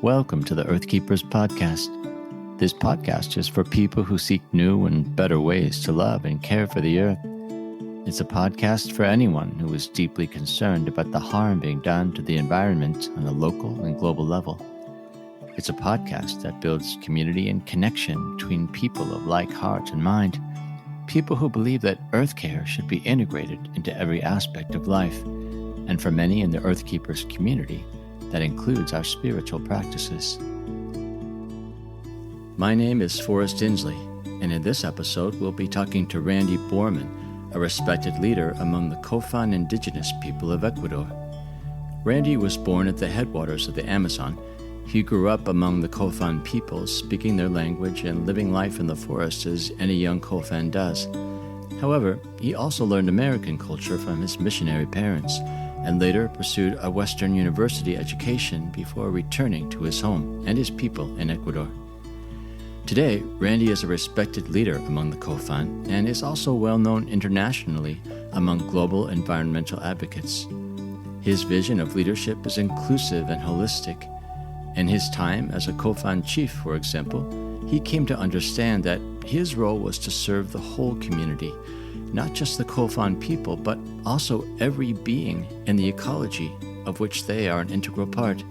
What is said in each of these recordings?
Welcome to the Earth Keepers podcast. This podcast is for people who seek new and better ways to love and care for the earth. It's a podcast for anyone who is deeply concerned about the harm being done to the environment on a local and global level. It's a podcast that builds community and connection between people of like heart and mind, people who believe that earth care should be integrated into every aspect of life, and for many in the Earth Keepers community, that includes our spiritual practices. My name is Forrest Inslee, and in this episode we'll be talking to Randy Borman, a respected leader among the Cofan indigenous people of Ecuador. Randy was born at the headwaters of the Amazon. He grew up among the Cofan people, speaking their language and living life in the forest as any young Cofan does. However, he also learned American culture from his missionary parents, and later pursued a Western university education before returning to his home and his people in Ecuador. Today, Randy is a respected leader among the Cofan and is also well known internationally among global environmental advocates. His vision of leadership is inclusive and holistic. In his time as a Cofan chief, for example, he came to understand that his role was to serve the whole community, not just the Cofan people, but also every being in the ecology of which they are an integral part.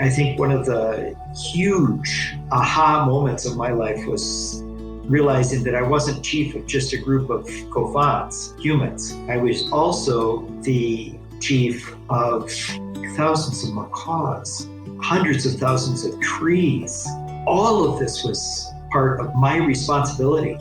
I think one of the huge aha moments of my life was realizing that I wasn't chief of just a group of Cofans, humans. I was also the chief of thousands of macaws, hundreds of thousands of trees. All of this was part of my responsibility.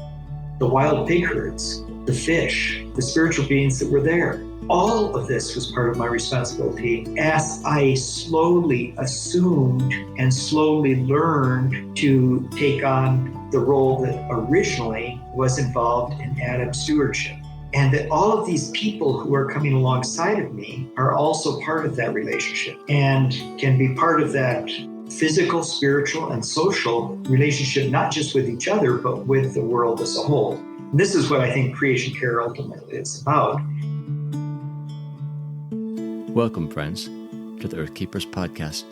The wild pig herds, the fish, the spiritual beings that were there. All of this was part of my responsibility as I slowly assumed and slowly learned to take on the role that originally was involved in Adam's stewardship. And that all of these people who are coming alongside of me are also part of that relationship and can be part of that physical, spiritual, and social relationship, not just with each other, but with the world as a whole. And this is what I think creation care ultimately is about. Welcome, friends, to the Earth Keepers podcast.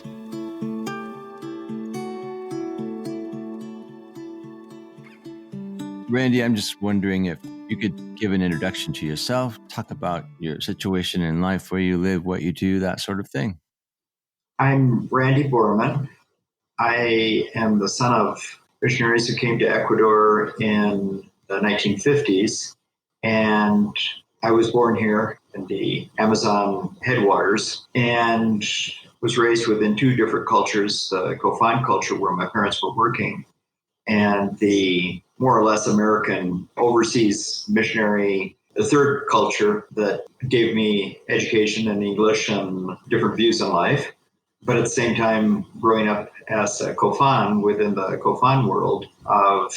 Randy, I'm just wondering if you could give an introduction to yourself, talk about your situation in life, where you live, what you do, that sort of thing. I'm Randy Borman. I am the son of missionaries who came to Ecuador in the 1950s, and I was born here in the Amazon headwaters and was raised within two different cultures, the Cofan culture where my parents were working, and the more or less American overseas missionary, the third culture that gave me education in English and different views on life. But at the same time, growing up as a Cofan within the Cofan world of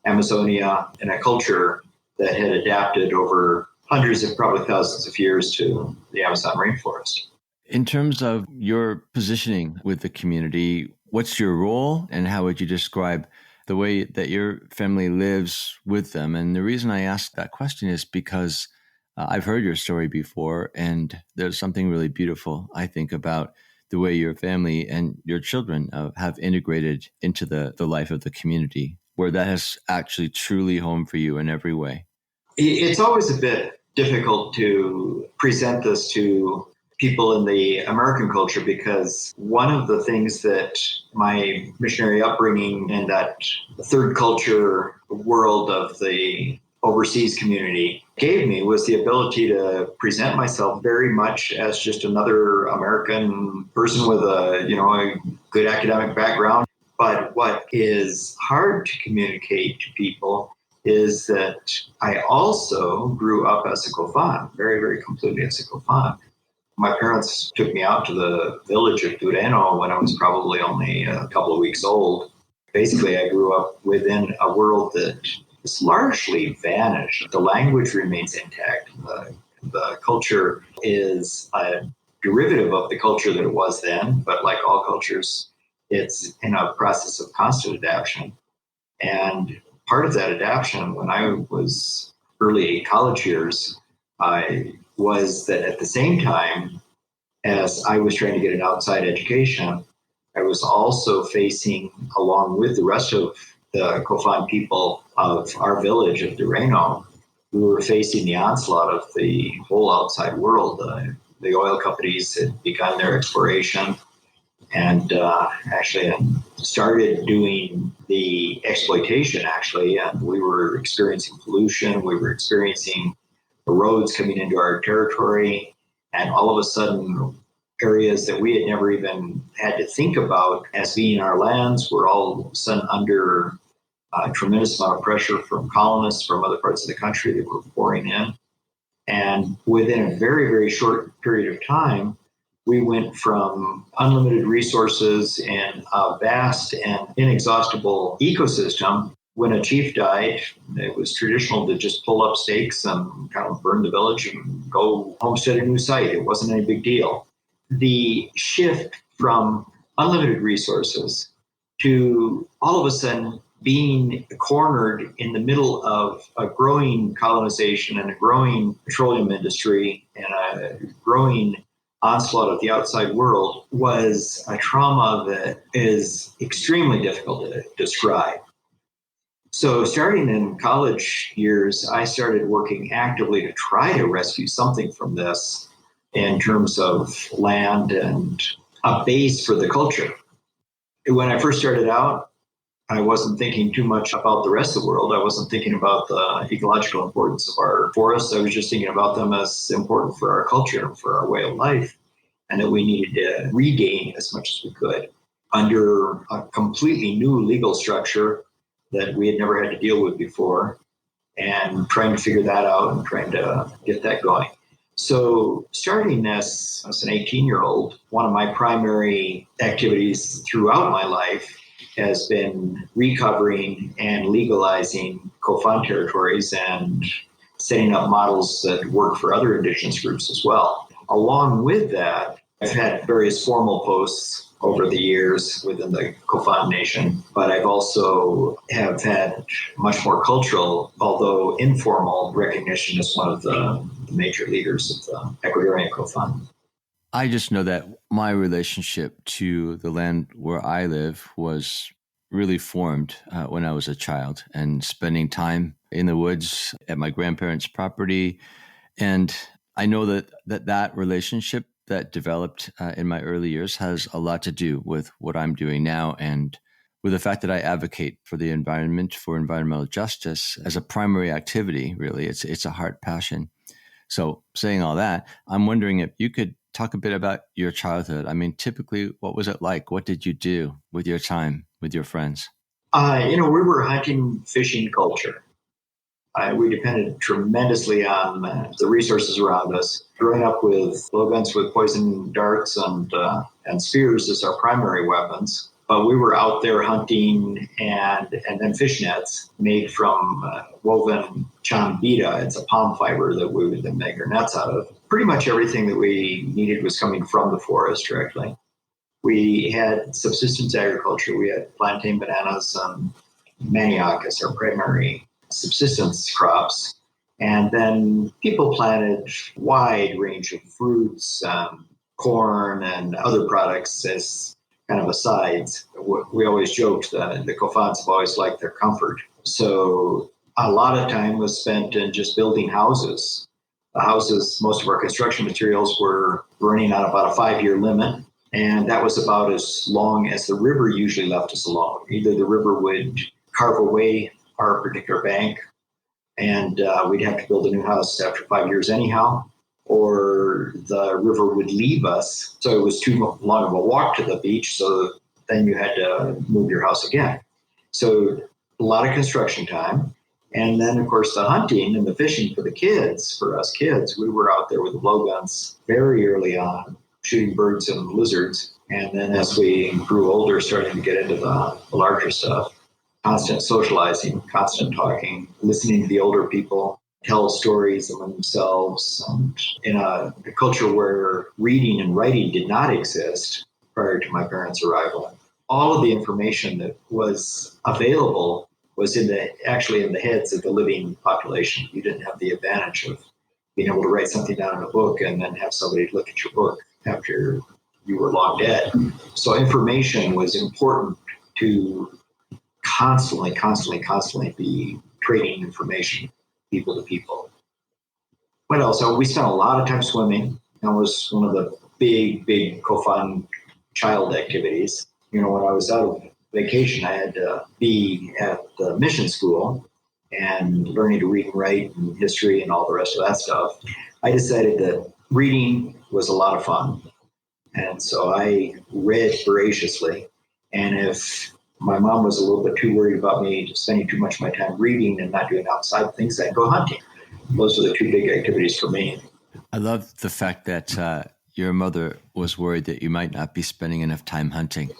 Amazonia in a culture that had adapted over hundreds of probably thousands of years to the Amazon rainforest. In terms of your positioning with the community, what's your role and how would you describe the way that your family lives with them? And the reason I ask that question is because I've heard your story before, and there's something really beautiful, I think, about the way your family and your children have integrated into the life of the community, where that is actually truly home for you in every way. It's always a bit difficult to present this to people in the American culture because one of the things that my missionary upbringing in that third culture world of the overseas community gave me was the ability to present myself very much as just another American person with a good academic background. But what is hard to communicate to people is that I also grew up as a Cofan, very, very completely as a Cofan. My parents took me out to the village of Tureno when I was probably only a couple of weeks old. Basically, I grew up within a world that has largely vanished. The language remains intact. The culture is a derivative of the culture that it was then, but like all cultures, it's in a process of constant adaptation. And part of that adaptation, when I was early college years, was that at the same time, as I was trying to get an outside education, I was also facing, along with the rest of the Cofan people of our village of Durango, we were facing the onslaught of the whole outside world. The oil companies had begun their exploration and actually started doing the exploitation, and we were experiencing pollution. We were experiencing the roads coming into our territory, and all of a sudden, areas that we had never even had to think about as being our lands were all of a sudden under a tremendous amount of pressure from colonists from other parts of the country that were pouring in. And within a very, very short period of time, we went from unlimited resources and a vast and inexhaustible ecosystem. When a chief died, it was traditional to just pull up stakes and kind of burn the village and go homestead a new site. It wasn't any big deal. The shift from unlimited resources to all of a sudden being cornered in the middle of a growing colonization and a growing petroleum industry and a growing onslaught of the outside world was a trauma that is extremely difficult to describe. So starting in college years, I started working actively to try to rescue something from this in terms of land and a base for the culture. When I first started out, I wasn't thinking too much about the rest of the world. I wasn't thinking about the ecological importance of our forests. I was just thinking about them as important for our culture and for our way of life, and that we needed to regain as much as we could under a completely new legal structure that we had never had to deal with before, and trying to figure that out and trying to get that going. So starting as an 18-year-old, one of my primary activities throughout my life has been recovering and legalizing Cofan territories and setting up models that work for other indigenous groups as well. Along with that, I've had various formal posts over the years within the Cofan nation, but I've also have had much more cultural, although informal, recognition as one of the major leaders of the Ecuadorian Cofan. I just know that my relationship to the land where I live was really formed when I was a child and spending time in the woods at my grandparents' property. And I know that relationship that developed in my early years has a lot to do with what I'm doing now and with the fact that I advocate for the environment, for environmental justice as a primary activity, really. It's a heart passion. So saying all that, I'm wondering if you could talk a bit about your childhood. I mean, typically, what was it like? What did you do with your time with your friends? We were a hunting, fishing culture. We depended tremendously on the resources around us. Growing up with blowguns with poison darts and spears as our primary weapons. But we were out there hunting and then fish nets made from woven chambita. It's a palm fiber that we would then make our nets out of. Pretty much everything that we needed was coming from the forest directly. We had subsistence agriculture. We had plantain, bananas, and manioc as our primary subsistence crops. And then people planted a wide range of fruits, corn, and other products as kind of asides. We always joked that the Cofans have always liked their comfort. So a lot of time was spent in just building houses. The houses, most of our construction materials were running on about a 5-year limit. And that was about as long as the river usually left us alone. Either the river would carve away our particular bank and we'd have to build a new house after 5 years anyhow, or the river would leave us. So it was too long of a walk to the beach. So then you had to move your house again. So a lot of construction time. And then, of course, the hunting and the fishing for the kids, for us kids, we were out there with the blowguns very early on, shooting birds and lizards. And then as we grew older, starting to get into the larger stuff, constant socializing, constant talking, listening to the older people tell stories among themselves. And in a culture where reading and writing did not exist prior to my parents' arrival, all of the information that was available was actually in the heads of the living population. You didn't have the advantage of being able to write something down in a book and then have somebody look at your book. after you were long dead. So information was important to constantly be trading information people to people. What else? So we spent a lot of time swimming. That was one of the big Cofan child activities. When I was out of vacation, I had to be at the mission school and learning to read and write and history and all the rest of that stuff. I decided that reading was a lot of fun. And so I read voraciously. And if my mom was a little bit too worried about me spending too much of my time reading and not doing outside things, I'd go hunting. Those are the two big activities for me. I love the fact that your mother was worried that you might not be spending enough time hunting.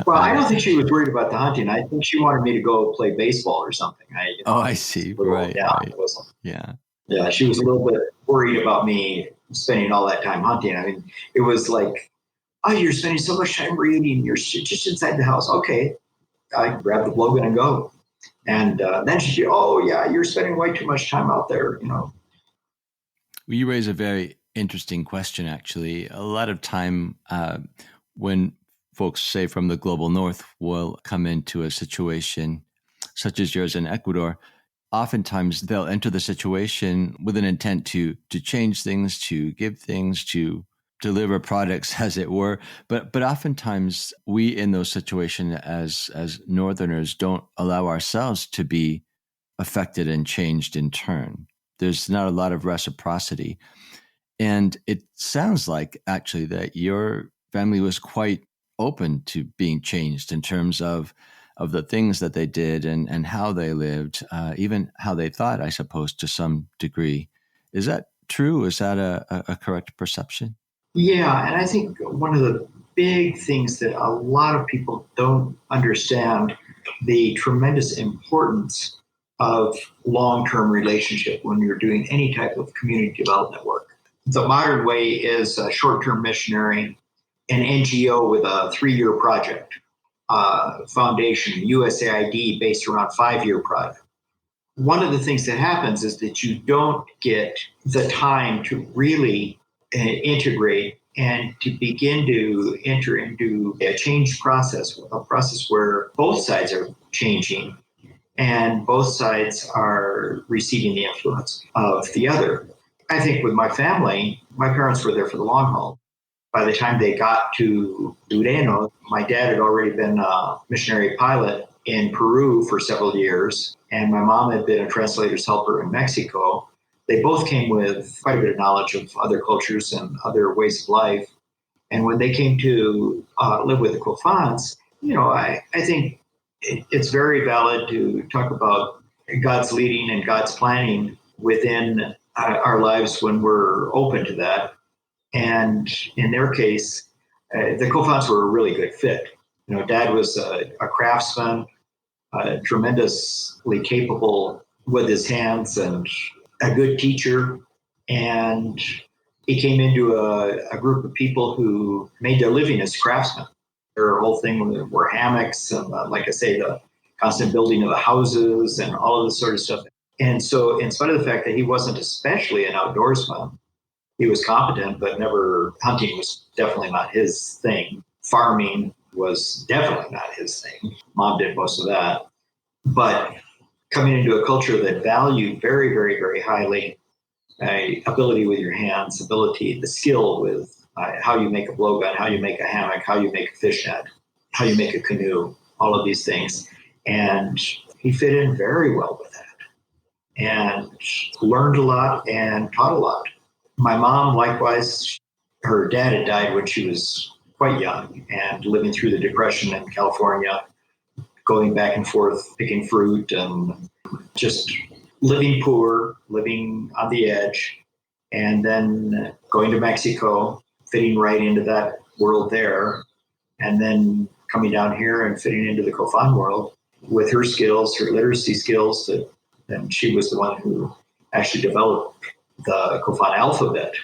Well, I don't think she was worried about the hunting. I think she wanted me to go play baseball or something. I see. Right. Yeah, she was a little bit worried about me spending all that time hunting. I mean, it was like, oh, you're spending so much time reading. You're just inside the house. Okay. I grab the blowgun and go. And then she said, oh, yeah, you're spending way too much time out there, Well, you raise a very interesting question, actually. A lot of time when folks, say, from the global north will come into a situation such as yours in Ecuador, oftentimes they'll enter the situation with an intent to change things, to give things, to deliver products, as it were. But oftentimes we in those situations as Northerners don't allow ourselves to be affected and changed in turn. There's not a lot of reciprocity. And it sounds like actually that your family was quite open to being changed in terms of the things that they did and how they lived, even how they thought, I suppose, to some degree. Is that true? Is that a correct perception? Yeah, and I think one of the big things that a lot of people don't understand, the tremendous importance of long-term relationship when you're doing any type of community development work. The modern way is a short-term missionary, an NGO with a 3-year project, foundation, USAID based around 5-year project. One of the things that happens is that you don't get the time to really integrate and to begin to enter into a change process, a process where both sides are changing and both sides are receiving the influence of the other. I think with my family, my parents were there for the long haul. By the time they got to Ureno, my dad had already been a missionary pilot in Peru for several years, and my mom had been a translator's helper in Mexico. They both came with quite a bit of knowledge of other cultures and other ways of life. And when they came to live with the Cofans, I think it's very valid to talk about God's leading and God's planning within our lives when we're open to that. And in their case, the Cofans were a really good fit. Dad was a craftsman, tremendously capable with his hands and a good teacher. And he came into a group of people who made their living as craftsmen. Their whole thing were hammocks and, like I say, the constant building of the houses and all of this sort of stuff. And so in spite of the fact that he wasn't especially an outdoorsman, he was competent, but hunting was definitely not his thing. Farming was definitely not his thing. Mom did most of that. But coming into a culture that valued very, very, very highly ability with your hands, the skill with how you make a blowgun, how you make a hammock, how you make a fish net, how you make a canoe, all of these things. And he fit in very well with that and learned a lot and taught a lot. My mom, likewise, her dad had died when she was quite young and living through the Depression in California, going back and forth, picking fruit and just living poor, living on the edge, and then going to Mexico, fitting right into that world there, and then coming down here and fitting into the Cofan world with her skills, her literacy skills, and she was the one who actually developed the Cofan alphabet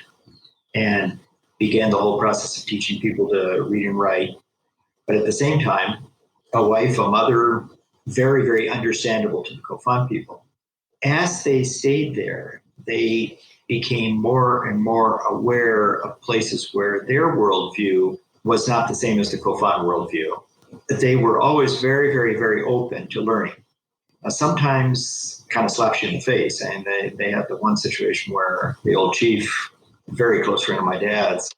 and began the whole process of teaching people to read and write. But at the same time, a wife, a mother, very, very understandable to the Cofan people. As they stayed there, they became more and more aware of places where their worldview was not the same as the Cofan worldview. They were always very, very, very open to learning. Sometimes kind of slaps you in the face. And they had the one situation where the old chief, very close friend of my dad's,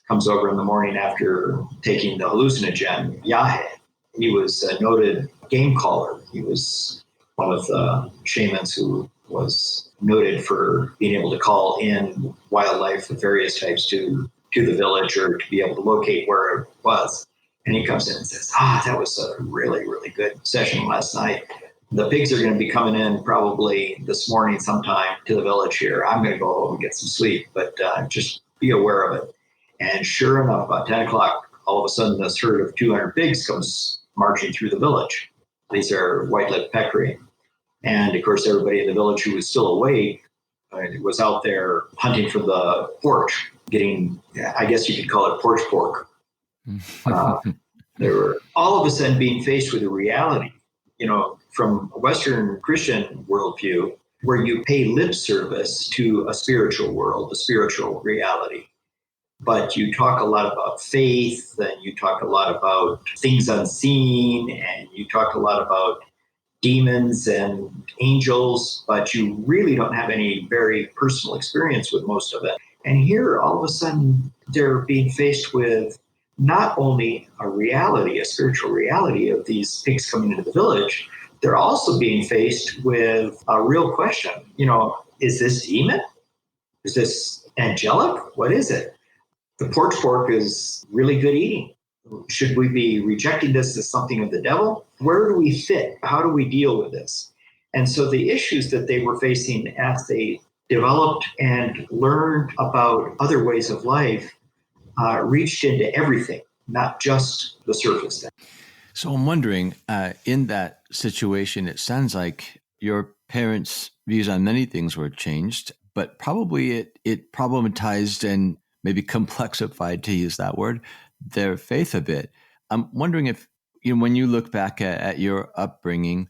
comes over in the morning after taking the hallucinogen, Yahe. He was a noted game caller. He was one of the shamans who was noted for being able to call in wildlife of various types to the village or to be able to locate where it was. And he comes in and says, that was a really, really good session last night. The pigs are going to be coming in probably this morning sometime to the village here. I'm going to go home and get some sleep, but just be aware of it. And sure enough, about 10 o'clock, all of a sudden this herd of 200 pigs comes marching through the village. These are white-lipped peccary. And of course, everybody in the village who was still awake was out there hunting for the porch, getting, I guess you could call it porch pork. They were all of a sudden being faced with a reality, from a Western Christian worldview, where you pay lip service to a spiritual world, a spiritual reality. But you talk a lot about faith, and you talk a lot about things unseen, and you talk a lot about demons and angels, but you really don't have any very personal experience with most of it. And here, all of a sudden, they're being faced with not only a reality, a spiritual reality of these pigs coming into the village, they're also being faced with a real question. Is this demon? Is this angelic? What is it? The porch pork is really good eating. Should we be rejecting this as something of the devil? Where do we fit? How do we deal with this? And so the issues that they were facing as they developed and learned about other ways of life reached into everything, not just the surface. So I'm wondering, in that situation, it sounds like your parents' views on many things were changed, but probably it problematized and maybe complexified, to use that word, their faith a bit. I'm wondering if, when you look back at your upbringing,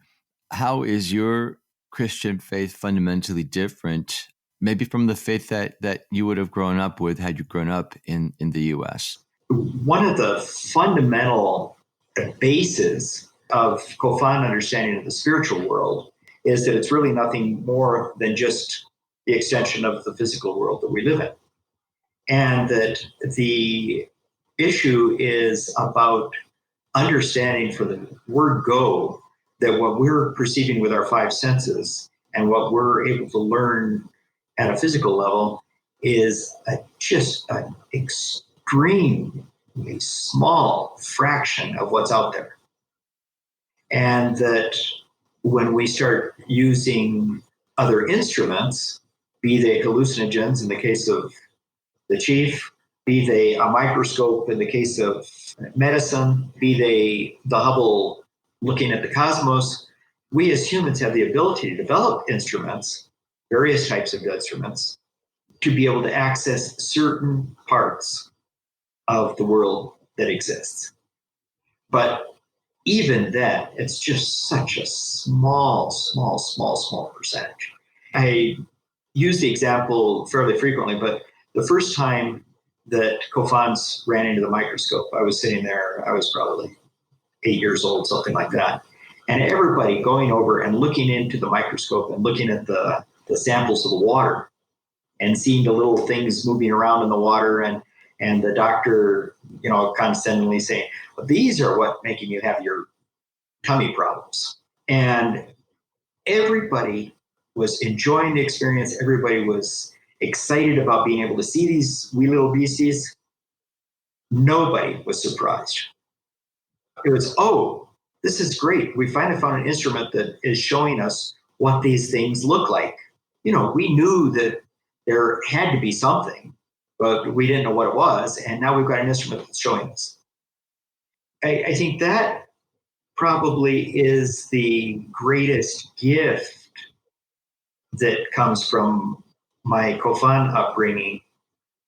how is your Christian faith fundamentally different, maybe from the faith that you would have grown up with had you grown up in the U.S.? One of the fundamental bases of Cofan understanding of the spiritual world is that it's really nothing more than just the extension of the physical world that we live in. And that the issue is about understanding for the word go, that what we're perceiving with our five senses and what we're able to learn at a physical level is just an extremely small fraction of what's out there. And that when we start using other instruments, be they hallucinogens in the case of the chief, be they a microscope in the case of medicine, be they the Hubble looking at the cosmos, we as humans have the ability to develop instruments, various types of instruments, to be able to access certain parts of the world that exists. But even then, it's just such a small percentage. I use the example fairly frequently, but the first time that Cofans ran into the microscope, I was sitting there, I was probably 8 years old, something like that. And everybody going over and looking into the microscope and looking at the samples of the water and seeing the little things moving around in the water, and the doctor, condescendingly saying, well, these are what making you have your tummy problems. And everybody was enjoying the experience. Everybody was excited about being able to see these wee little beasties. Nobody was surprised. It was, this is great. We finally found an instrument that is showing us what these things look like. We knew that there had to be something, but we didn't know what it was. And now we've got an instrument that's showing us. I think that probably is the greatest gift that comes from my Cofan upbringing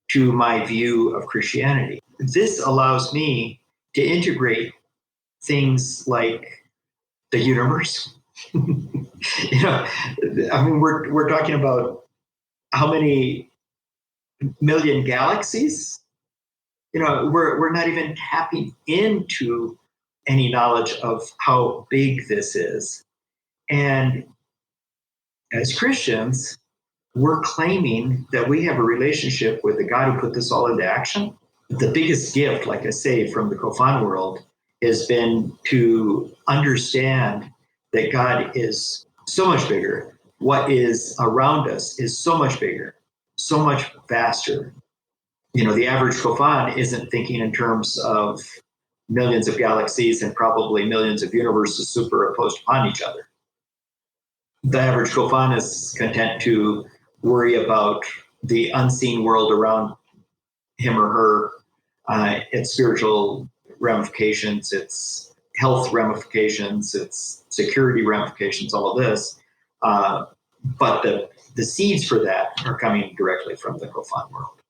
to my view of Christianity. This allows me to integrate things like the universe. We're talking about how many million galaxies? We're not even tapping into any knowledge of how big this is. And as Christians, we're claiming that we have a relationship with the God who put this all into action. The biggest gift, like I say, from the Cofan world has been to understand that God is so much bigger. What is around us is so much bigger, so much vaster. The average Cofan isn't thinking in terms of millions of galaxies and probably millions of universes superimposed upon each other. The average Cofan is content to worry about the unseen world around him or her, its spiritual ramifications, its health ramifications, its security ramifications, all of this. But the seeds for that are coming directly from the Cofan world.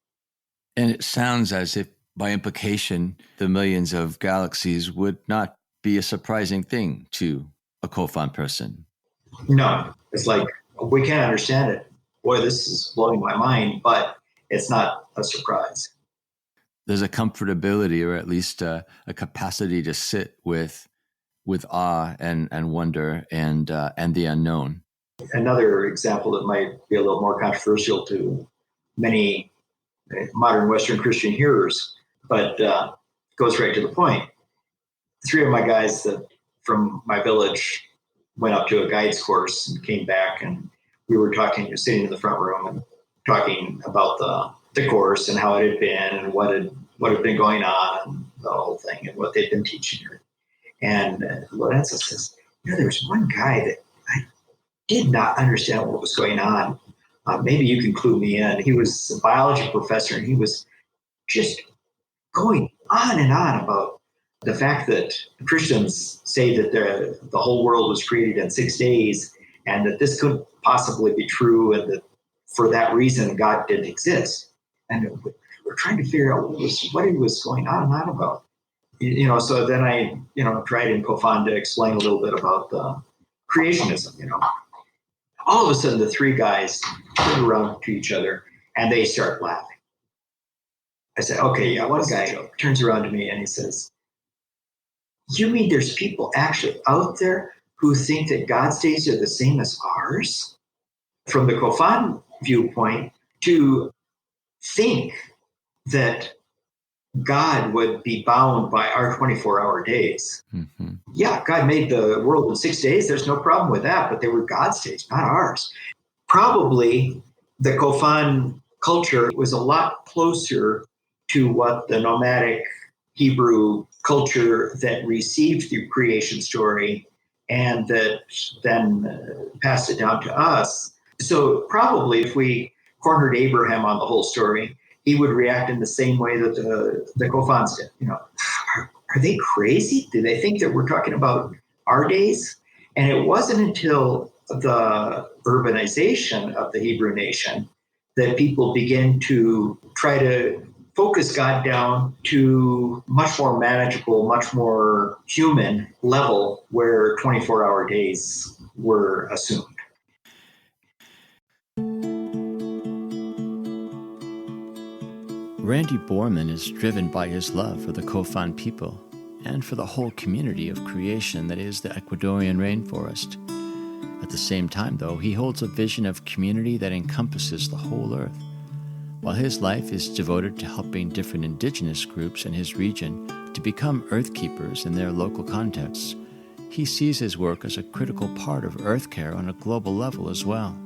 And it sounds as if, by implication, the millions of galaxies would not be a surprising thing to a Cofan person. No, it's like, we can't understand it. Boy, this is blowing my mind, but it's not a surprise. There's a comfortability, or at least a capacity to sit with awe and wonder and the unknown. Another example that might be a little more controversial to many modern Western Christian hearers, but goes right to the point. 3 of my guys that from my village went up to a guides course and came back, and we were sitting in the front room and talking about the course and how it had been and what had been going on and the whole thing and what they'd been teaching her. And Lorenzo says, there's one guy that I did not understand what was going on. Maybe you can clue me in. He was a biology professor, and he was just going on and on about the fact that Christians say that the whole world was created in 6 days and that this could possibly be true, and that for that reason God didn't exist. And we're trying to figure out what he was going on and on about. So then I, tried in Cofan to explain a little bit about creationism, All of a sudden, the 3 guys turn around to each other and they start laughing. I said, okay, yeah, one guy turns around to me and he says, you mean there's people actually out there who think that God's days are the same as ours? From the Cofan viewpoint, to think that God would be bound by our 24-hour days. Mm-hmm. Yeah, God made the world in 6 days. There's no problem with that, but they were God's days, not ours. Probably the Cofan culture was a lot closer to what the nomadic Hebrew culture that received the creation story and that then passed it down to us. So probably if we cornered Abraham on the whole story, he would react in the same way that the Cofans did. Are they crazy? Do they think that we're talking about our days? And it wasn't until the urbanization of the Hebrew nation that people begin to try to focus God down to much more manageable, much more human level where 24-hour days were assumed. Randy Borman is driven by his love for the Cofan people and for the whole community of creation that is the Ecuadorian rainforest. At the same time, though, he holds a vision of community that encompasses the whole earth. While his life is devoted to helping different indigenous groups in his region to become earth keepers in their local contexts, he sees his work as a critical part of earth care on a global level as well.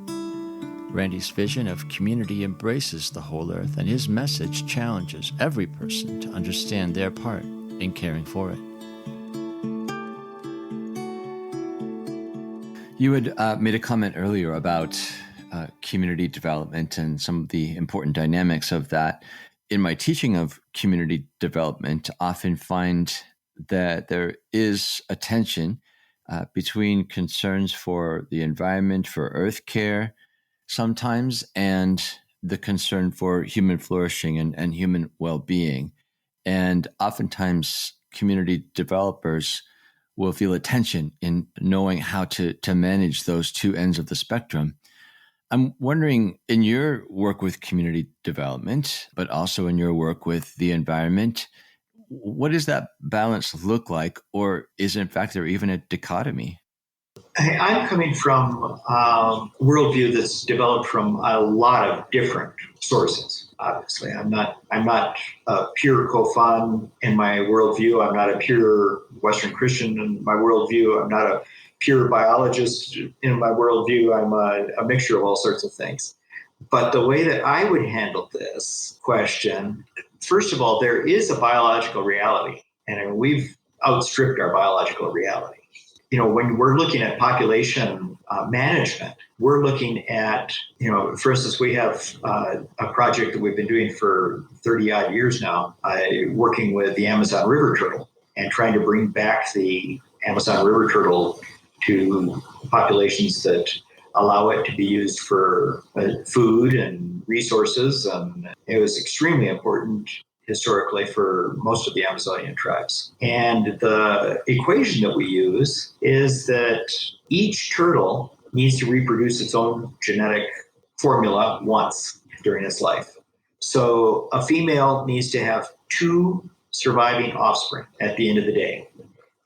Randy's vision of community embraces the whole earth, and his message challenges every person to understand their part in caring for it. You had made a comment earlier about community development and some of the important dynamics of that. In my teaching of community development, I often find that there is a tension between concerns for the environment, for earth care, sometimes, and the concern for human flourishing and human well-being. And oftentimes, community developers will feel a tension in knowing how to manage those two ends of the spectrum. I'm wondering, in your work with community development, but also in your work with the environment, what does that balance look like? Or is, in fact, there even a dichotomy? I'm coming from a worldview that's developed from a lot of different sources. Obviously, I'm not a pure Cofan in my worldview. I'm not a pure Western Christian in my worldview. I'm not a pure biologist in my worldview. I'm a mixture of all sorts of things. But the way that I would handle this question, first of all, there is a biological reality, and we've outstripped our biological reality. When we're looking at population management, we're looking at, for instance, we have a project that we've been doing for 30 odd years now, working with the Amazon river turtle and trying to bring back the Amazon river turtle to populations that allow it to be used for food and resources. And it was extremely important historically for most of the Amazonian tribes. And the equation that we use is that each turtle needs to reproduce its own genetic formula once during its life. So a female needs to have 2 surviving offspring at the end of the day.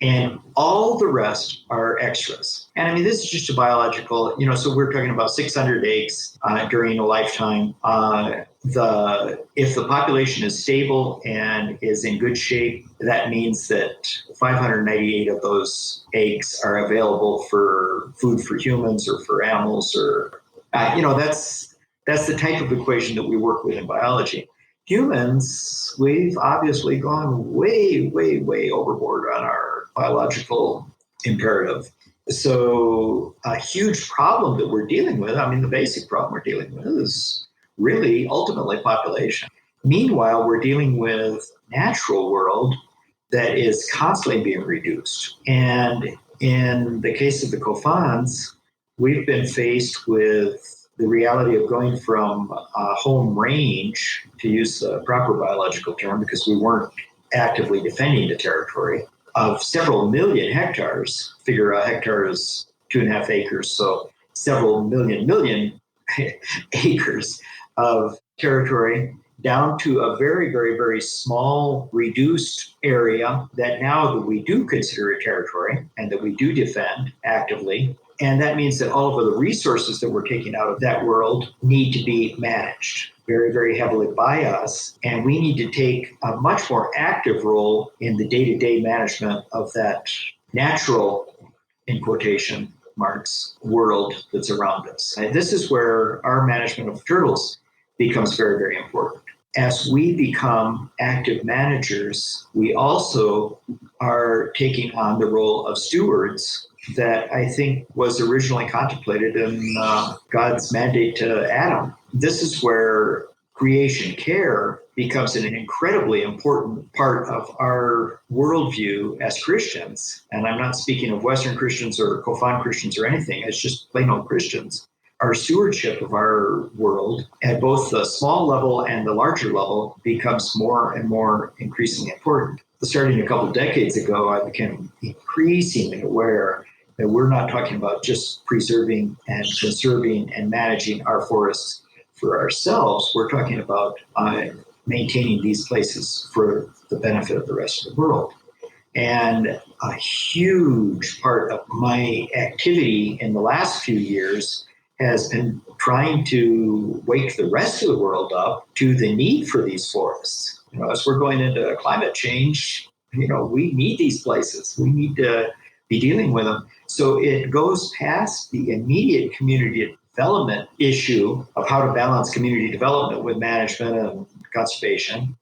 And all the rest are extras. And I mean, this is just a biological, so we're talking about 600 eggs during a lifetime. If the population is stable and is in good shape, that means that 598 of those eggs are available for food for humans or for animals, or that's the type of equation that we work with in biology. Humans, we've obviously gone way, way, way overboard on our biological imperative. So a huge problem that we're dealing with, the basic problem we're dealing with is really ultimately population. Meanwhile, we're dealing with natural world that is constantly being reduced. And in the case of the Cofans, we've been faced with the reality of going from a home range, to use the proper biological term, because we weren't actively defending the territory, of several million hectares. Figure a hectare is 2.5 acres, so several million acres of territory, down to a very, very, very small, reduced area that now that we do consider a territory and that we do defend actively. And that means that all of the resources that we're taking out of that world need to be managed very, very heavily by us. And we need to take a much more active role in the day-to-day management of that natural, in quotation marks, world that's around us. And this is where our management of turtles becomes very, very important. As we become active managers, we also are taking on the role of stewards that I think was originally contemplated in God's mandate to Adam. This is where creation care becomes an incredibly important part of our worldview as Christians. And I'm not speaking of Western Christians or Cofan Christians or anything. It's just plain old Christians. Our stewardship of our world at both the small level and the larger level becomes more and more increasingly important. Starting a couple of decades ago, I became increasingly aware that we're not talking about just preserving and conserving and managing our forests for ourselves. We're talking about maintaining these places for the benefit of the rest of the world. And a huge part of my activity in the last few years has been trying to wake the rest of the world up to the need for these forests. As we're going into climate change, we need these places. We need to be dealing with them. So it goes past the immediate community development issue of how to balance community development with management and conservation,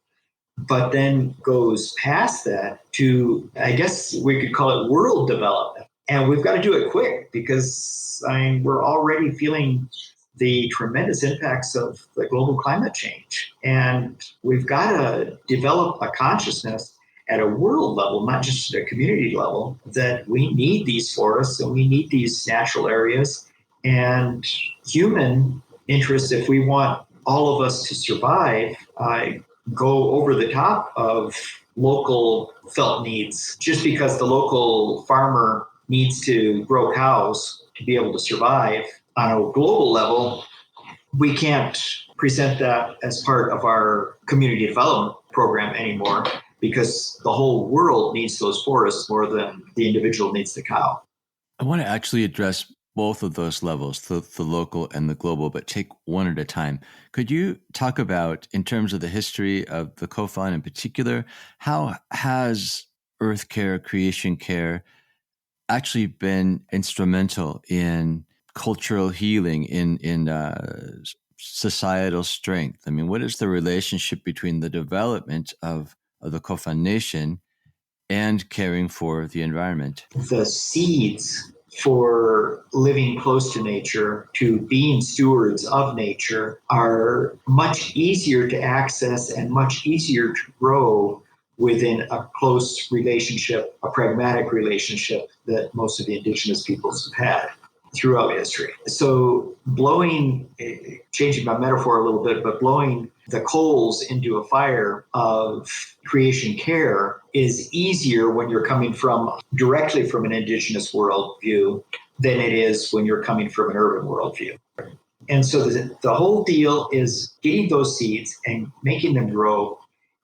but then goes past that to, I guess we could call it world development. And we've got to do it quick because we're already feeling the tremendous impacts of the global climate change. And we've got to develop a consciousness at a world level, not just at a community level, that we need these forests and we need these natural areas. And human interests, if we want all of us to survive, go over the top of local felt needs. Just because the local farmer needs to grow cows to be able to survive, on a global level, we can't present that as part of our community development program anymore because the whole world needs those forests more than the individual needs the cow. I want to actually address both of those levels, the local and the global, but take one at a time. Could you talk about, in terms of the history of the Cofan in particular, how has earth care, creation care actually been instrumental in cultural healing, in societal strength? I mean, what is the relationship between the development of the Cofan nation and caring for the environment? The seeds for living close to nature, to being stewards of nature, are much easier to access and much easier to grow within a close relationship, a pragmatic relationship that most of the indigenous peoples have had throughout history. So changing my metaphor a little bit, but blowing the coals into a fire of creation care is easier when you're coming directly from an indigenous worldview than it is when you're coming from an urban worldview. And so the whole deal is getting those seeds and making them grow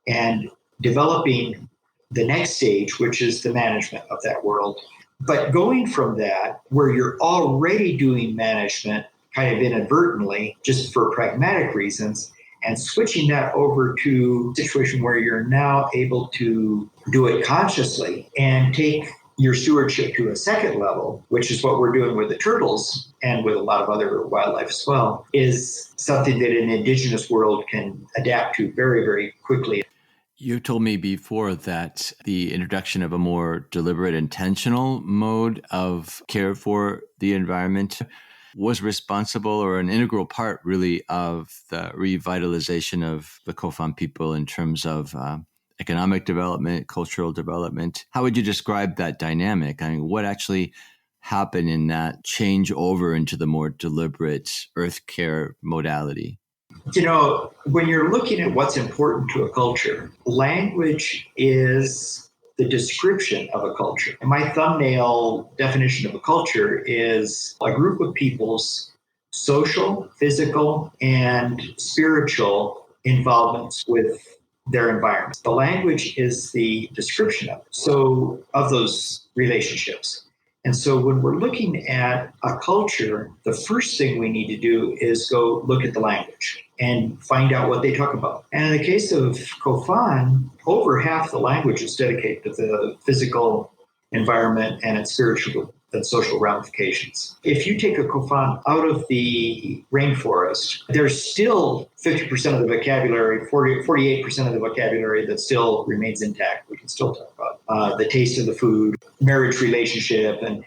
and developing the next stage, which is the management of that world. But going from that, where you're already doing management kind of inadvertently, just for pragmatic reasons, and switching that over to a situation where you're now able to do it consciously and take your stewardship to a second level, which is what we're doing with the turtles and with a lot of other wildlife as well, is something that an indigenous world can adapt to very, very quickly. You told me before that the introduction of a more deliberate, intentional mode of care for the environment was responsible, or an integral part really, of the revitalization of the Cofan people in terms of economic development, cultural development. How would you describe that dynamic? I mean, what actually happened in that change over into the more deliberate earth care modality? You know, when you're looking at what's important to a culture, language is the description of a culture. And my thumbnail definition of a culture is a group of people's social, physical, and spiritual involvements with their environment. The language is the description of those relationships. And so when we're looking at a culture, the first thing we need to do is go look at the language and find out what they talk about. And in the case of Cofan, over half the language is dedicated to the physical environment and its spiritual and social ramifications. If you take a Cofan out of the rainforest, there's still 50% of the vocabulary, 48% of the vocabulary that still remains intact. We can still talk about the taste of the food, marriage relationship, and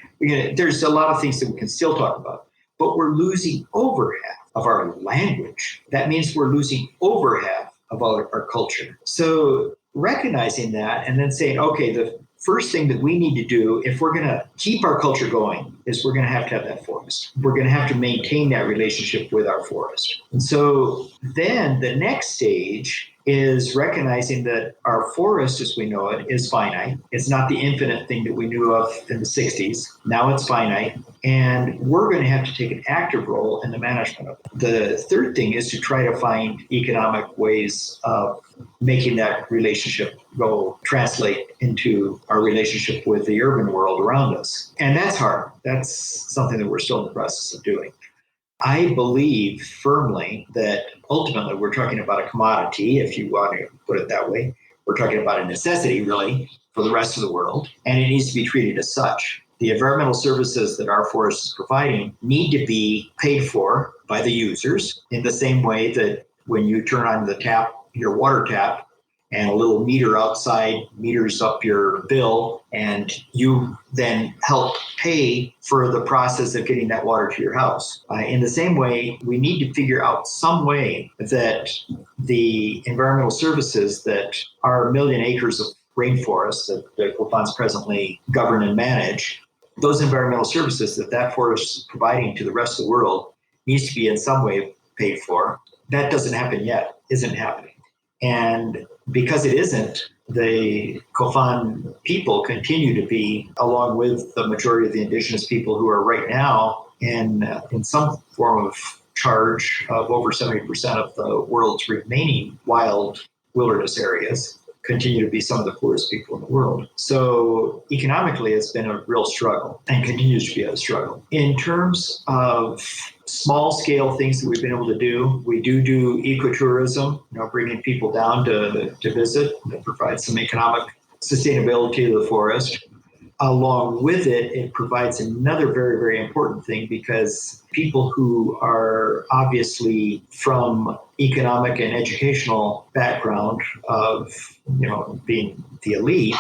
there's a lot of things that we can still talk about. But we're losing over half of our language. That means we're losing over half of our culture. So recognizing that and then saying, okay, the first thing that we need to do if we're going to keep our culture going is we're going to have that forest. We're going to have to maintain that relationship with our forest. And so then the next stage is recognizing that our forest, as we know it, is finite. It's not the infinite thing that we knew of in the 60s. Now it's finite. And we're going to have to take an active role in the management of it. The third thing is to try to find economic ways of making that relationship translate into our relationship with the urban world around us. And that's hard. That's something that we're still in the process of doing. I believe firmly that ultimately we're talking about a commodity, if you want to put it that way. We're talking about a necessity, really, for the rest of the world, and it needs to be treated as such. The environmental services that our forest is providing need to be paid for by the users in the same way that when you turn on the tap, your water tap, and a little meter outside meters up your bill, and you then help pay for the process of getting that water to your house. In the same way, we need to figure out some way that the environmental services that our 1 million acres of rainforest that the Cofans presently govern and manage, those environmental services that forest is providing to the rest of the world needs to be in some way paid for. That doesn't happen yet, isn't happening. And because it isn't, the Cofan people continue to be, along with the majority of the indigenous people who are right now in some form of charge of over 70% of the world's remaining wild wilderness areas continue to be some of the poorest people in the world. So economically, it's been a real struggle and continues to be a struggle. In terms of small scale things that we've been able to do, we do ecotourism, bringing people down to visit that provides some economic sustainability to the forest. Along with it, it provides another very, very important thing, because people who are obviously from economic and educational background of, being the elite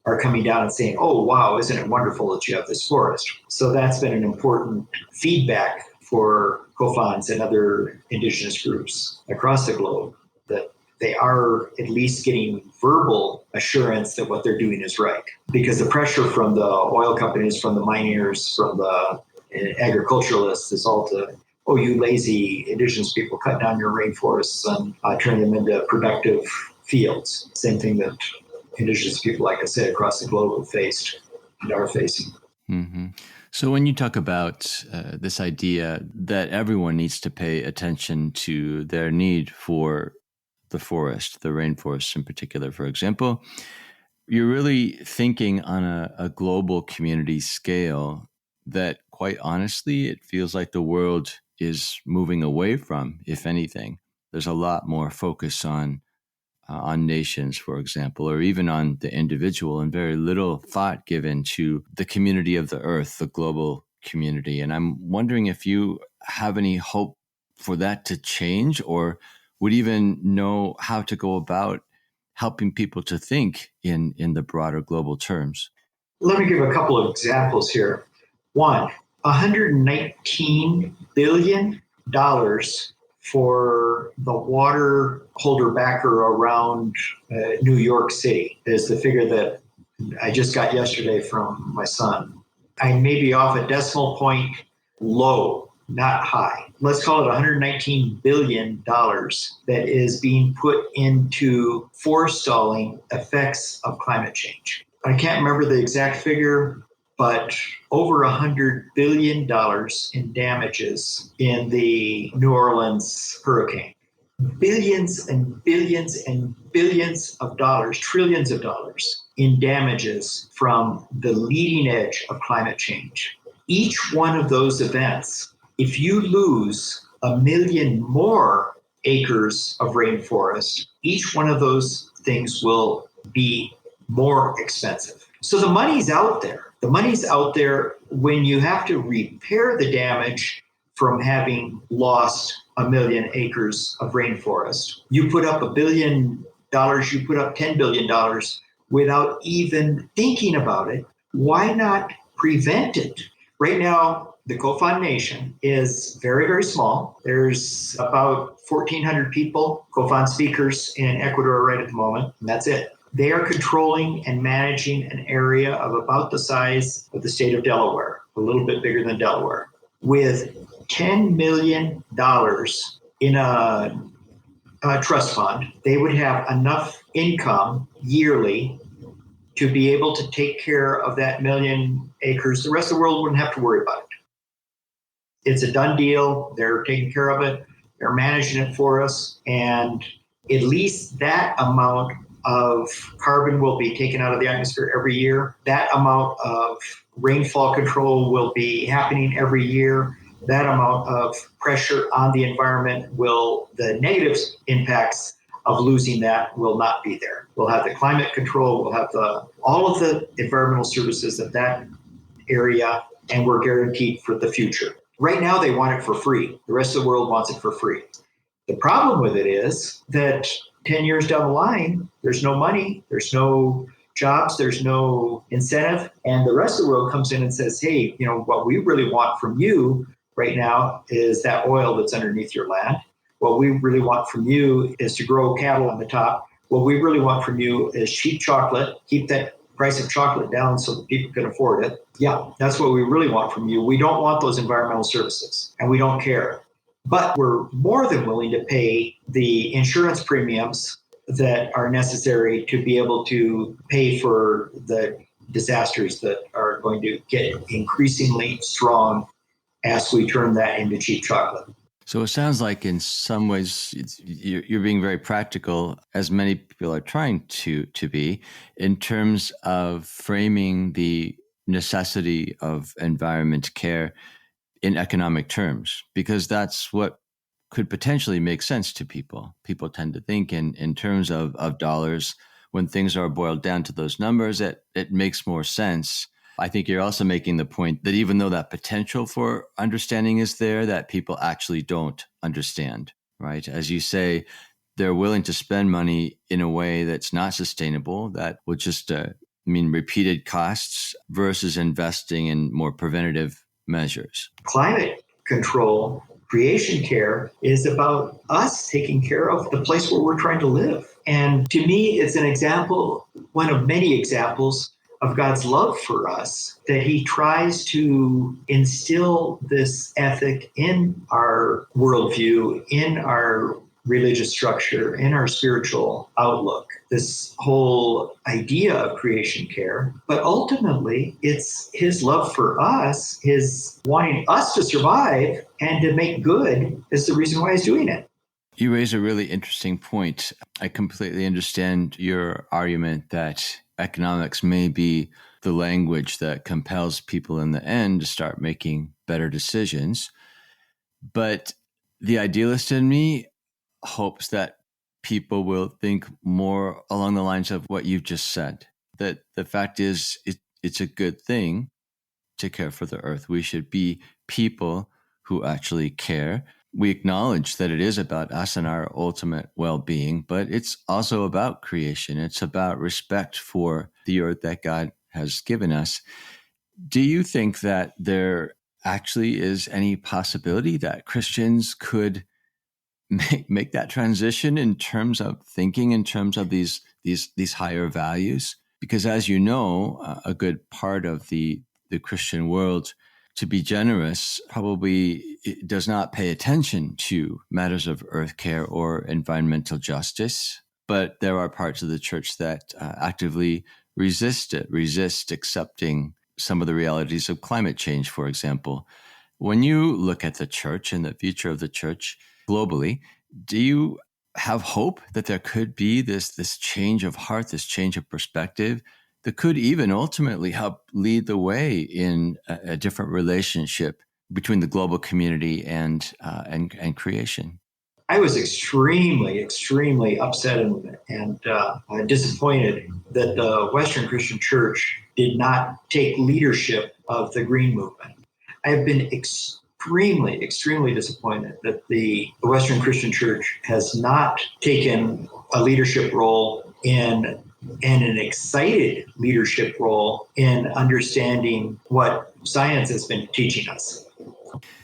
are coming down and saying, oh, wow, isn't it wonderful that you have this forest? So that's been an important feedback for Cofans and other indigenous groups across the globe, that they are at least getting verbal assurance that what they're doing is right. Because the pressure from the oil companies, from the miners, from the agriculturalists is all to, oh, you lazy indigenous people, cut down your rainforests and turn them into productive fields. Same thing that indigenous people, like I said, across the globe have faced and are facing. Mm-hmm. So when you talk about this idea that everyone needs to pay attention to their need for the forest, the rainforest in particular, for example, you're really thinking on a global community scale that, quite honestly, it feels like the world is moving away from, if anything. There's a lot more focus on nations, for example, or even on the individual, and very little thought given to the community of the earth, the global community. And I'm wondering if you have any hope for that to change, or would even know how to go about helping people to think in the broader global terms. Let me give a couple of examples here. One, $119 billion for the water holder backer around New York City is the figure that I just got yesterday from my son. I may be off a decimal point low, not high. Let's call it $119 billion that is being put into forestalling effects of climate change. I can't remember the exact figure, but over $100 billion in damages in the New Orleans hurricane. Billions and billions and billions of dollars, trillions of dollars in damages from the leading edge of climate change. Each one of those events, if you lose 1 million more acres of rainforest, each one of those things will be more expensive. So the money's out there. The money's out there when you have to repair the damage from having lost 1 million acres of rainforest. You put up $1 billion, you put up $10 billion without even thinking about it. Why not prevent it? Right now, the Cofan Nation is very, very small. There's about 1,400 people, Cofan speakers in Ecuador right at the moment, and that's it. They are controlling and managing an area of about the size of the state of Delaware, a little bit bigger than Delaware, with $10 million in a trust fund. They would have enough income yearly to be able to take care of that 1 million acres. The rest of the world wouldn't have to worry about it. It's a done deal. They're taking care of it. They're managing it for us. And at least that amount of carbon will be taken out of the atmosphere every year. That amount of rainfall control will be happening every year. That amount of pressure on the environment the negative impacts of losing that will not be there. We'll have the climate control, we'll have all of the environmental services of that area, and we're guaranteed for the future. Right now, they want it for free. The rest of the world wants it for free. The problem with it is that 10 years down the line, there's no money, there's no jobs, there's no incentive, and the rest of the world comes in and says, hey, what we really want from you right now is that oil that's underneath your land. What we really want from you is to grow cattle on the top. What we really want from you is cheap chocolate, keep that price of chocolate down so that people can afford it. Yeah, that's what we really want from you. We don't want those environmental services, and we don't care. But we're more than willing to pay the insurance premiums that are necessary to be able to pay for the disasters that are going to get increasingly strong as we turn that into cheap chocolate. So it sounds like in some ways you're being very practical, as many people are trying to be, in terms of framing the necessity of environment care in economic terms, because that's what could potentially make sense to people. People tend to think in terms of dollars. When things are boiled down to those numbers, it makes more sense. I think you're also making the point that even though that potential for understanding is there, that people actually don't understand, right? As you say, they're willing to spend money in a way that's not sustainable, that would just mean repeated costs versus investing in more preventative measures. Climate control, creation care is about us taking care of the place where we're trying to live. And to me, it's an example, one of many examples of God's love for us, that he tries to instill this ethic in our worldview, in our religious structure, in our spiritual outlook, this whole idea of creation care. But ultimately, it's his love for us, his wanting us to survive and to make good is the reason why he's doing it. You raise a really interesting point. I completely understand your argument that economics may be the language that compels people in the end to start making better decisions. But the idealist in me hopes that people will think more along the lines of what you've just said, that the fact is it's a good thing to care for the earth. We should be people who actually care. We acknowledge that it is about us and our ultimate well-being, but it's also about creation. It's about respect for the earth that God has given us. Do you think that there actually is any possibility that Christians could make that transition in terms of thinking, in terms of these higher values? Because as you know, a good part of the Christian world, to be generous, probably does not pay attention to matters of earth care or environmental justice. But there are parts of the church that actively resist accepting some of the realities of climate change, for example. When you look at the church and the future of the church globally, do you have hope that there could be this change of heart, this change of perspective that could even ultimately help lead the way in a different relationship between the global community and creation? I was extremely, extremely upset and disappointed that the Western Christian Church did not take leadership of the Green Movement. I have been extremely, extremely disappointed that the Western Christian Church has not taken a leadership role and an excited leadership role in understanding what science has been teaching us.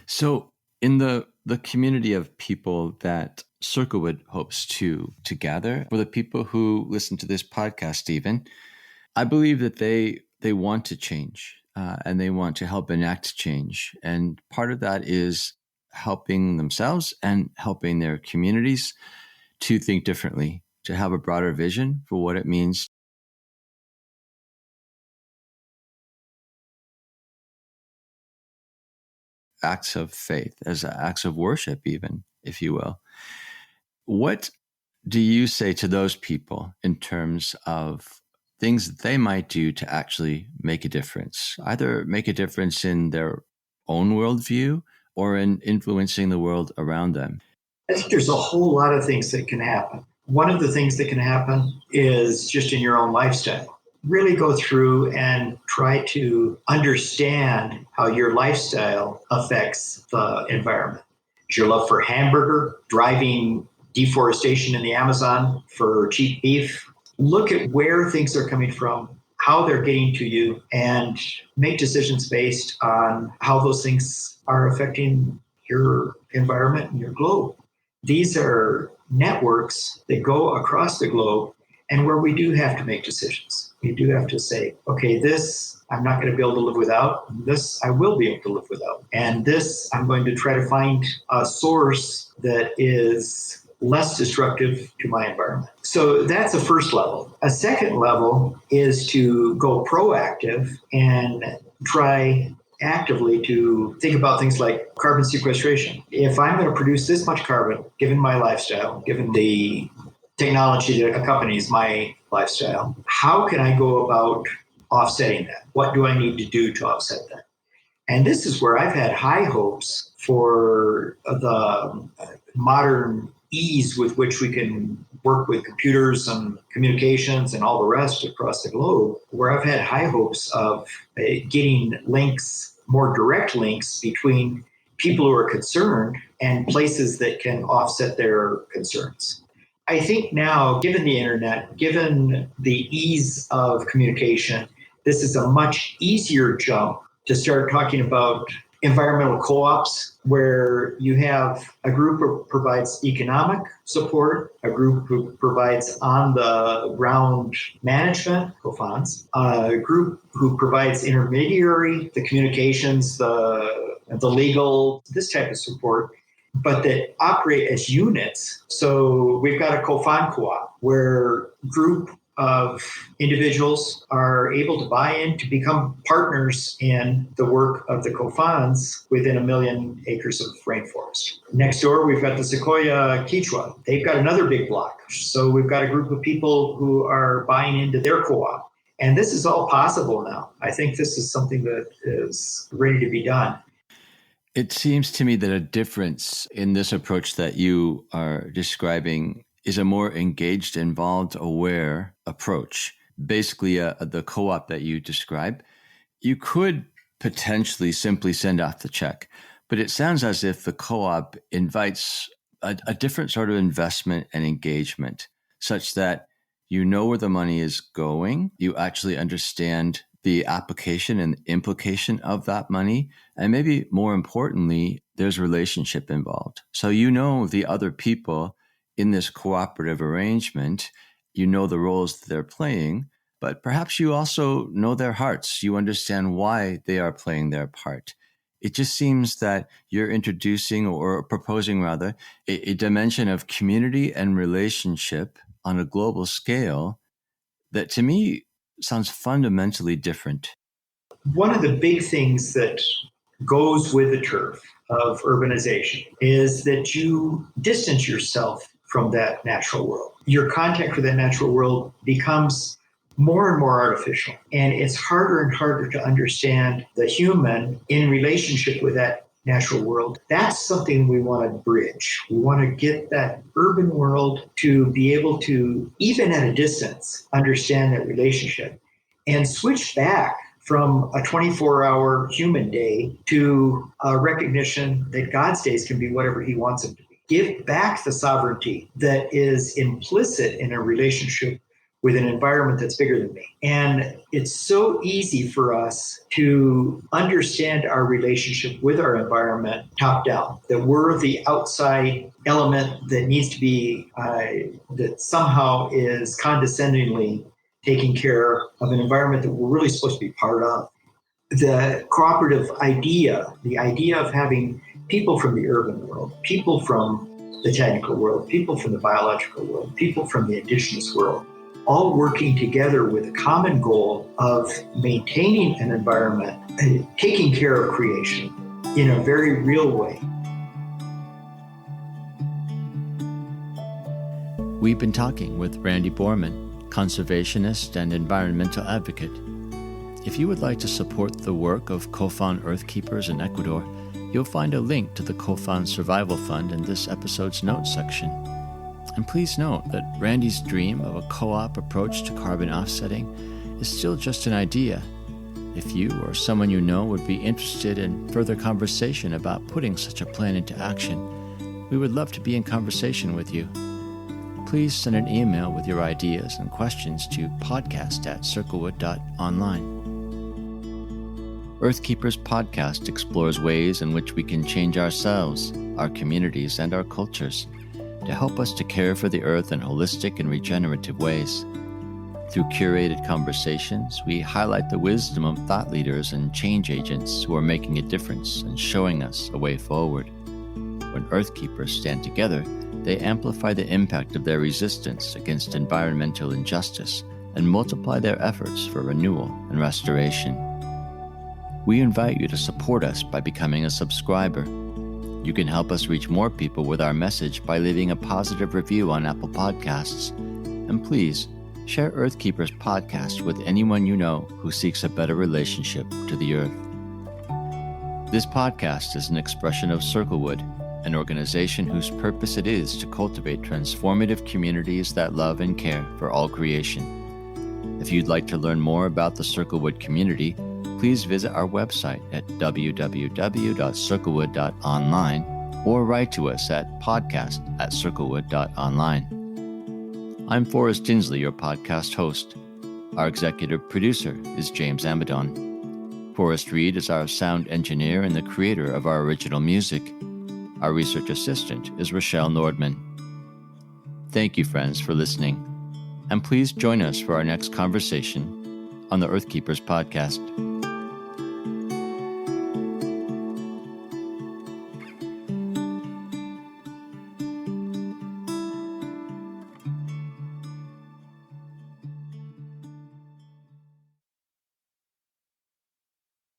So in the community of people that Circlewood hopes to gather, for the people who listen to this podcast even, I believe that they want to change and they want to help enact change. And part of that is helping themselves and helping their communities to think differently, to have a broader vision for what it means acts of faith, as acts of worship, even, if you will. What do you say to those people in terms of things that they might do to actually make a difference, either make a difference in their own worldview or in influencing the world around them? I think there's a whole lot of things that can happen. One of the things that can happen is just in your own lifestyle. Really go through and try to understand how your lifestyle affects the environment. Is your love for hamburger driving deforestation in the Amazon for cheap beef? Look at where things are coming from, how they're getting to you, and make decisions based on how those things are affecting your environment and your globe. These are networks that go across the globe and where we do have to make decisions. We do have to say, okay, this I'm not going to be able to live without. This I will be able to live without. And this I'm going to try to find a source that is less destructive to my environment. So that's the first level. A second level is to go proactive and try actively to think about things like carbon sequestration. If I'm going to produce this much carbon, given my lifestyle, given the technology that accompanies my lifestyle, how can I go about offsetting that? What do I need to do to offset that? And this is where I've had high hopes for the modern ease with which we can work with computers and communications and all the rest across the globe, where I've had high hopes of getting links, more direct links between people who are concerned and places that can offset their concerns. I think now, given the internet, given the ease of communication, this is a much easier jump to start talking about environmental co-ops, where you have a group who provides economic support, a group who provides on-the-ground management, Cofans, a group who provides intermediary, the communications, the legal, this type of support, but that operate as units. So we've got a Cofan co-op where group of individuals are able to buy in to become partners in the work of the Cofans within 1 million acres of rainforest. Next door, we've got the Sequoia Quichua. They've got another big block. So we've got a group of people who are buying into their co-op. And this is all possible now. I think this is something that is ready to be done. It seems to me that a difference in this approach that you are describing is a more engaged, involved, aware approach. Basically, the co-op that you describe, you could potentially simply send off the check, but it sounds as if the co-op invites a different sort of investment and engagement, such that you know where the money is going, you actually understand the application and implication of that money, and maybe more importantly, there's relationship involved. So you know the other people in this cooperative arrangement, you know the roles that they're playing, but perhaps you also know their hearts. You understand why they are playing their part. It just seems that you're introducing or proposing rather a dimension of community and relationship on a global scale that to me sounds fundamentally different. One of the big things that goes with the turf of urbanization is that you distance yourself from that natural world. Your contact with that natural world becomes more and more artificial, and it's harder and harder to understand the human in relationship with that natural world. That's something we want to bridge. We want to get that urban world to be able to, even at a distance, understand that relationship and switch back from a 24-hour human day to a recognition that God's days can be whatever he wants them to be. Give back the sovereignty that is implicit in a relationship with an environment that's bigger than me. And it's so easy for us to understand our relationship with our environment top down, that we're the outside element that needs to be, that somehow is condescendingly taking care of an environment that we're really supposed to be part of. The cooperative idea, the idea of having people from the urban world, people from the technical world, people from the biological world, people from the indigenous world, all working together with a common goal of maintaining an environment and taking care of creation in a very real way. We've been talking with Randy Borman, conservationist and environmental advocate. If you would like to support the work of Cofan Earthkeepers in Ecuador, you'll find a link to the Cofan Survival Fund in this episode's notes section. And please note that Randy's dream of a co-op approach to carbon offsetting is still just an idea. If you or someone you know would be interested in further conversation about putting such a plan into action, we would love to be in conversation with you. Please send an email with your ideas and questions to podcast@circlewood.online. Earthkeepers Podcast explores ways in which we can change ourselves, our communities, and our cultures to help us to care for the earth in holistic and regenerative ways. Through curated conversations, we highlight the wisdom of thought leaders and change agents who are making a difference and showing us a way forward. When Earthkeepers stand together, they amplify the impact of their resistance against environmental injustice and multiply their efforts for renewal and restoration. We invite you to support us by becoming a subscriber. You can help us reach more people with our message by leaving a positive review on Apple Podcasts. And please, share Earthkeepers podcast with anyone you know who seeks a better relationship to the Earth. This podcast is an expression of Circlewood, an organization whose purpose it is to cultivate transformative communities that love and care for all creation. If you'd like to learn more about the Circlewood community, please visit our website at www.circlewood.online or write to us at podcast@circlewood.online. I'm Forrest Tinsley, your podcast host. Our executive producer is James Amadon. Forrest Reed is our sound engineer and the creator of our original music. Our research assistant is Rochelle Nordman. Thank you, friends, for listening. And please join us for our next conversation on the Earthkeepers podcast.